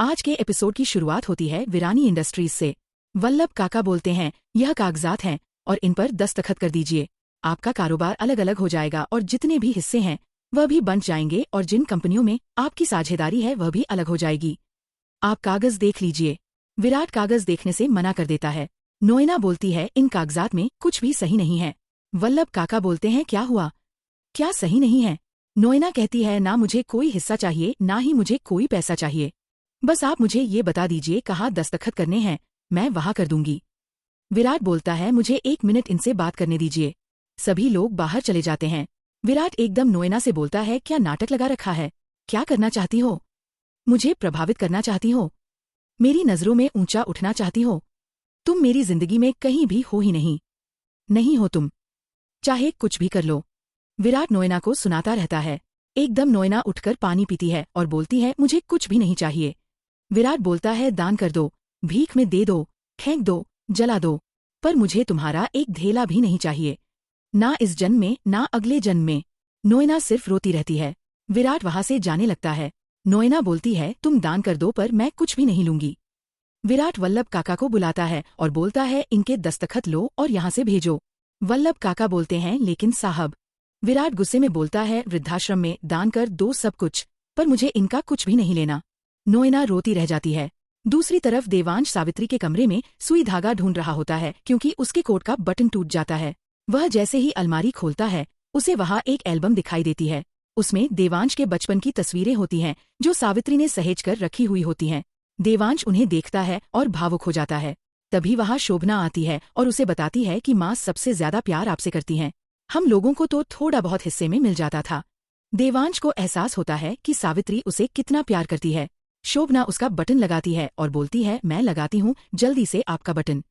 आज के एपिसोड की शुरुआत होती है वीरानी इंडस्ट्रीज से। वल्लभ काका बोलते हैं, यह कागजात हैं और इन पर दस्तखत कर दीजिए। आपका कारोबार अलग अलग हो जाएगा और जितने भी हिस्से हैं वह भी बंट जाएंगे और जिन कंपनियों में आपकी साझेदारी है वह भी अलग हो जाएगी। आप कागज देख लीजिए। विराट कागज देखने से मना कर देता है। नोएना बोलती है, इन कागजात में कुछ भी सही नहीं है। वल्लभ काका बोलते हैं, क्या हुआ, क्या सही नहीं है? नोएना कहती है, ना मुझे कोई हिस्सा चाहिए ना ही मुझे कोई पैसा चाहिए। बस आप मुझे ये बता दीजिए कहाँ दस्तखत करने हैं, मैं वहाँ कर दूंगी। विराट बोलता है, मुझे 1 मिनट इनसे बात करने दीजिए। सभी लोग बाहर चले जाते हैं। विराट एकदम नोएना से बोलता है, क्या नाटक लगा रखा है? क्या करना चाहती हो? मुझे प्रभावित करना चाहती हो? मेरी नजरों में ऊंचा उठना चाहती हो? तुम मेरी जिंदगी में कहीं भी हो ही नहीं। नहीं हो तुम, चाहे कुछ भी कर लो। विराट नोएना को सुनाता रहता है। एकदम नोएना उठकर पानी पीती है और बोलती है, मुझे कुछ भी नहीं चाहिए। विराट बोलता है, दान कर दो, भीख में दे दो, फेंक दो, जला दो, पर मुझे तुम्हारा एक धेला भी नहीं चाहिए, ना इस जन्म में ना अगले जन्म में। नोएना सिर्फ रोती रहती है। विराट वहां से जाने लगता है। नोएना बोलती है, तुम दान कर दो पर मैं कुछ भी नहीं लूंगी। विराट वल्लभ काका को बुलाता है और बोलता है, इनके दस्तखत लो और यहाँ से भेजो। वल्लभ काका बोलते हैं, लेकिन साहब। विराट गुस्से में बोलता है, वृद्धाश्रम में दान कर दो सब कुछ, पर मुझे इनका कुछ भी नहीं लेना। नोएना रोती रह जाती है। दूसरी तरफ देवांश सावित्री के कमरे में सुई धागा ढूंढ रहा होता है क्योंकि उसके कोट का बटन टूट जाता है। वह जैसे ही अलमारी खोलता है उसे वहाँ एक एल्बम दिखाई देती है। उसमें देवांश के बचपन की तस्वीरें होती हैं जो सावित्री ने सहेज कर रखी हुई होती हैं। देवांश उन्हें देखता है और भावुक हो जाता है। तभी वहाँ शोभना आती है और उसे बताती है कि माँ सबसे ज्यादा प्यार आपसे करती हैं। हम लोगों को तो थोड़ा बहुत हिस्से में मिल जाता था। देवांश को एहसास होता है कि सावित्री उसे कितना प्यार करती है। शोभना उसका बटन लगाती है और बोलती है, मैं लगाती हूँ, जल्दी से आपका बटन।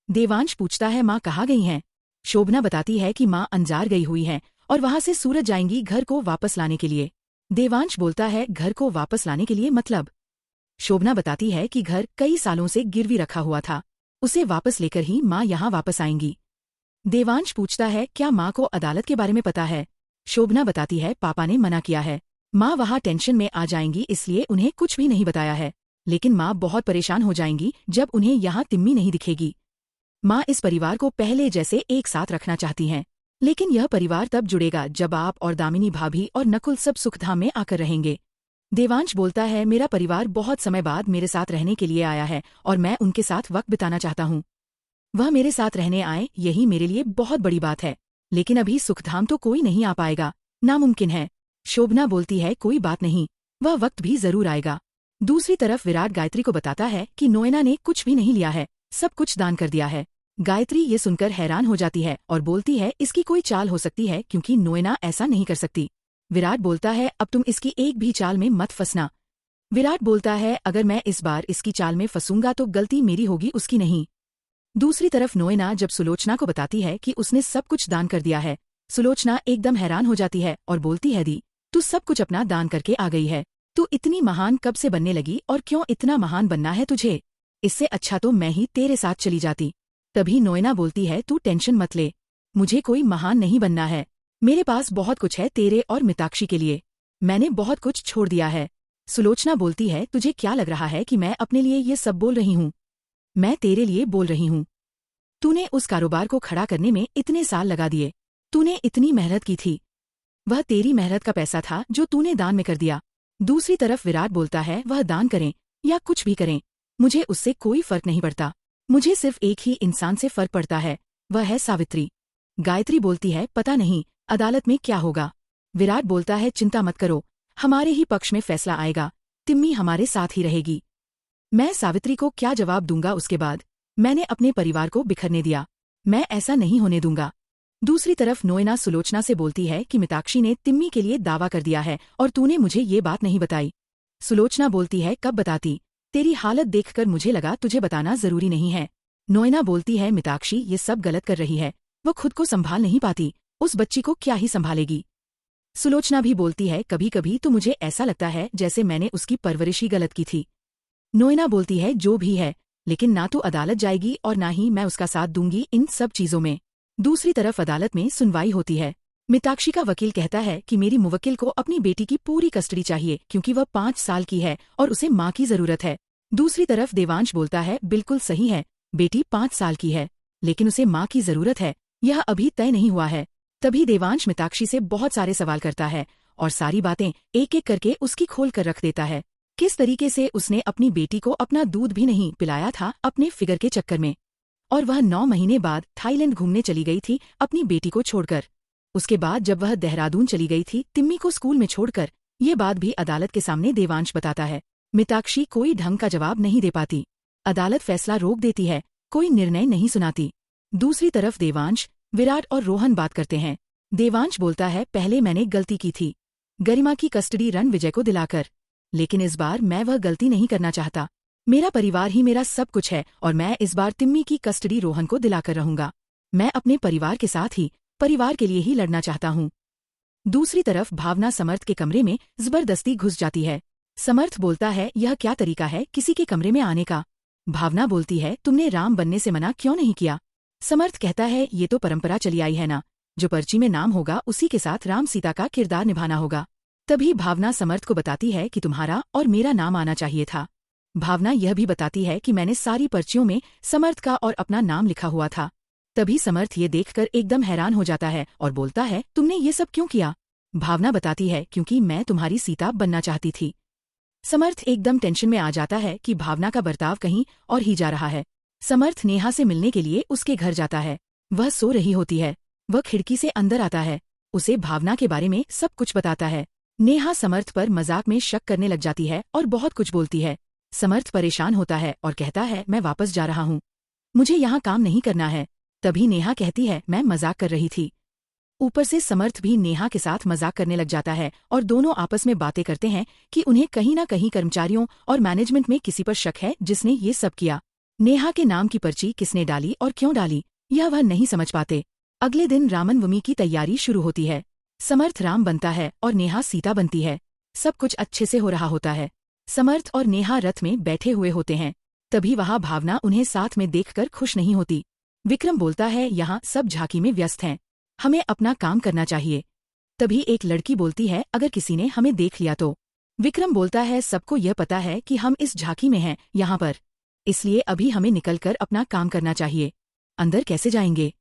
देवांश पूछता है, माँ कहाँ गई हैं? शोभना बताती है कि माँ अंजार गई हुई हैं और वहाँ से सूरज जाएंगी घर को वापस लाने के लिए। देवांश बोलता है, घर को वापस लाने के लिए मतलब? शोभना बताती है कि घर कई सालों से गिरवी रखा हुआ था, उसे वापस लेकर ही माँ यहाँ वापस आएंगी। देवांश पूछता है, क्या माँ को अदालत के बारे में पता है? शोभना बताती है, पापा ने मना किया है, माँ वहाँ टेंशन में आ जाएंगी इसलिए उन्हें कुछ भी नहीं बताया है। लेकिन माँ बहुत परेशान हो जाएंगी जब उन्हें यहाँ तिम्मी नहीं दिखेगी। माँ इस परिवार को पहले जैसे एक साथ रखना चाहती हैं, लेकिन यह परिवार तब जुड़ेगा जब आप और दामिनी भाभी और नकुल सब सुखधाम में आकर रहेंगे। देवांश बोलता है, मेरा परिवार बहुत समय बाद मेरे साथ रहने के लिए आया है और मैं उनके साथ वक्त बिताना चाहता हूँ। वह मेरे साथ रहने आए, यही मेरे लिए बहुत बड़ी बात है। लेकिन अभी सुखधाम तो कोई नहीं आ पाएगा, नामुमकिन है। शोभना बोलती है, कोई बात नहीं, वह वक्त भी जरूर आएगा। दूसरी तरफ विराट गायत्री को बताता है कि नोएना ने कुछ भी नहीं लिया है, सब कुछ दान कर दिया है। गायत्री ये सुनकर हैरान हो जाती है और बोलती है, इसकी कोई चाल हो सकती है क्योंकि नोएना ऐसा नहीं कर सकती। विराट बोलता है, अब तुम इसकी एक भी चाल में मत फंसना। विराट बोलता है, अगर मैं इस बार इसकी चाल में फंसूंगा तो गलती मेरी होगी, उसकी नहीं। दूसरी तरफ नोएना जब सुलोचना को बताती है कि उसने सब कुछ दान कर दिया है, सुलोचना एकदम हैरान हो जाती है और बोलती है, दी तू सब कुछ अपना दान करके आ गई है, तू इतनी महान कब से बनने लगी और क्यों इतना महान बनना है तुझे? इससे अच्छा तो मैं ही तेरे साथ चली जाती। तभी नोएना बोलती है, तू टेंशन मत ले, मुझे कोई महान नहीं बनना है, मेरे पास बहुत कुछ है तेरे और मिताक्षी के लिए, मैंने बहुत कुछ छोड़ दिया है। सुलोचना बोलती है, तुझे क्या लग रहा है कि मैं अपने लिए ये सब बोल रही हूँ? मैं तेरे लिए बोल रही हूँ। तूने उस कारोबार को खड़ा करने में इतने साल लगा दिए, तूने इतनी मेहनत की थी, वह तेरी मेहनत का पैसा था जो तूने दान में कर दिया। दूसरी तरफ विराट बोलता है, वह दान करें या कुछ भी करें, मुझे उससे कोई फर्क नहीं पड़ता, मुझे सिर्फ एक ही इंसान से फर्क पड़ता है, वह है सावित्री। गायत्री बोलती है, पता नहीं अदालत में क्या होगा। विराट बोलता है, चिंता मत करो, हमारे ही पक्ष में फैसला आएगा, तिम्मी हमारे साथ ही रहेगी। मैं सावित्री को क्या जवाब दूंगा उसके बाद? मैंने अपने परिवार को बिखरने दिया, मैं ऐसा नहीं होने दूंगा। दूसरी तरफ नोएना सुलोचना से बोलती है कि मिताक्षी ने तिम्मी के लिए दावा कर दिया है और तूने मुझे ये बात नहीं बताई। सुलोचना बोलती है, कब बताती, तेरी हालत देखकर मुझे लगा तुझे बताना जरूरी नहीं है। नोएना बोलती है, मिताक्षी ये सब गलत कर रही है, वो खुद को संभाल नहीं पाती, उस बच्ची को क्या ही संभालेगी। सुलोचना भी बोलती है, कभी कभी तो मुझे ऐसा लगता है जैसे मैंने उसकी परवरिश ही गलत की थी। नोएना बोलती है, जो भी है, लेकिन ना तो अदालत जाएगी और ना ही मैं उसका साथ दूंगी इन सब चीजों में। दूसरी तरफ अदालत में सुनवाई होती है। मिताक्षी का वकील कहता है कि मेरी मुवक्किल को अपनी बेटी की पूरी कस्टडी चाहिए क्योंकि वह 5 साल की है और उसे माँ की जरूरत है। दूसरी तरफ देवांश बोलता है, बिल्कुल सही है, बेटी 5 साल की है, लेकिन उसे माँ की जरूरत है, यह अभी तय नहीं हुआ है। तभी देवांश मिताक्षी से बहुत सारे सवाल करता है और सारी बातें एक एक करके उसकी खोल कर रख देता है। किस तरीके से उसने अपनी बेटी को अपना दूध भी नहीं पिलाया था अपने फिगर के चक्कर में, और वह 9 महीने बाद थाईलैंड घूमने चली गई थी अपनी बेटी को छोड़कर। उसके बाद जब वह देहरादून चली गई थी तिम्मी को स्कूल में छोड़कर, ये बात भी अदालत के सामने देवांश बताता है। मिताक्षी कोई ढंग का जवाब नहीं दे पाती। अदालत फैसला रोक देती है, कोई निर्णय नहीं सुनाती। दूसरी तरफ देवांश, विराट और रोहन बात करते हैं। देवांश बोलता है, पहले मैंने गलती की थी, गरिमा की कस्टडी रणविजय को दिलाकर, लेकिन इस बार मैं वह गलती नहीं करना चाहता। मेरा परिवार ही मेरा सब कुछ है और मैं इस बार तिम्मी की कस्टडी रोहन को दिलाकर रहूंगा। मैं अपने परिवार के साथ ही, परिवार के लिए ही लड़ना चाहता हूँ। दूसरी तरफ भावना समर्थ के कमरे में जबरदस्ती घुस जाती है। समर्थ बोलता है, यह क्या तरीका है किसी के कमरे में आने का। भावना बोलती है, तुमने राम बनने से मना क्यों नहीं किया। समर्थ कहता है, ये तो परंपरा चली आई है ना, जो पर्ची में नाम होगा उसी के साथ राम सीता का किरदार निभाना होगा। तभी भावना समर्थ को बताती है कि तुम्हारा और मेरा नाम आना चाहिए था। भावना यह भी बताती है कि मैंने सारी पर्चियों में समर्थ का और अपना नाम लिखा हुआ था। तभी समर्थ ये देखकर एकदम हैरान हो जाता है और बोलता है, तुमने ये सब क्यों किया। भावना बताती है, क्योंकि मैं तुम्हारी सीता बनना चाहती थी। समर्थ एकदम टेंशन में आ जाता है कि भावना का बर्ताव कहीं और ही जा रहा है। समर्थ नेहा से मिलने के लिए उसके घर जाता है। वह सो रही होती है। वह खिड़की से अंदर आता है, उसे भावना के बारे में सब कुछ बताता है। नेहा समर्थ पर मजाक में शक करने लग जाती है और बहुत कुछ बोलती है। समर्थ परेशान होता है और कहता है, मैं वापस जा रहा हूँ, मुझे यहाँ काम नहीं करना है। तभी नेहा कहती है, मैं मजाक कर रही थी। ऊपर से समर्थ भी नेहा के साथ मजाक करने लग जाता है और दोनों आपस में बातें करते हैं कि उन्हें कहीं ना कहीं कर्मचारियों और मैनेजमेंट में किसी पर शक है जिसने ये सब किया। नेहा के नाम की पर्ची किसने डाली और क्यों डाली, यह वह नहीं समझ पाते। अगले दिन रामनवमी की तैयारी शुरू होती है। समर्थ राम बनता है और नेहा सीता बनती है। सब कुछ अच्छे से हो रहा होता है। समर्थ और नेहा रथ में बैठे हुए होते हैं। तभी वहां भावना उन्हें साथ में देखकर खुश नहीं होती। विक्रम बोलता है, यहाँ सब झांकी में व्यस्त हैं, हमें अपना काम करना चाहिए। तभी एक लड़की बोलती है, अगर किसी ने हमें देख लिया तो। विक्रम बोलता है, सबको यह पता है कि हम इस झांकी में हैं यहाँ पर, इसलिए अभी हमें निकलकर अपना काम करना चाहिए। अंदर कैसे जाएंगे।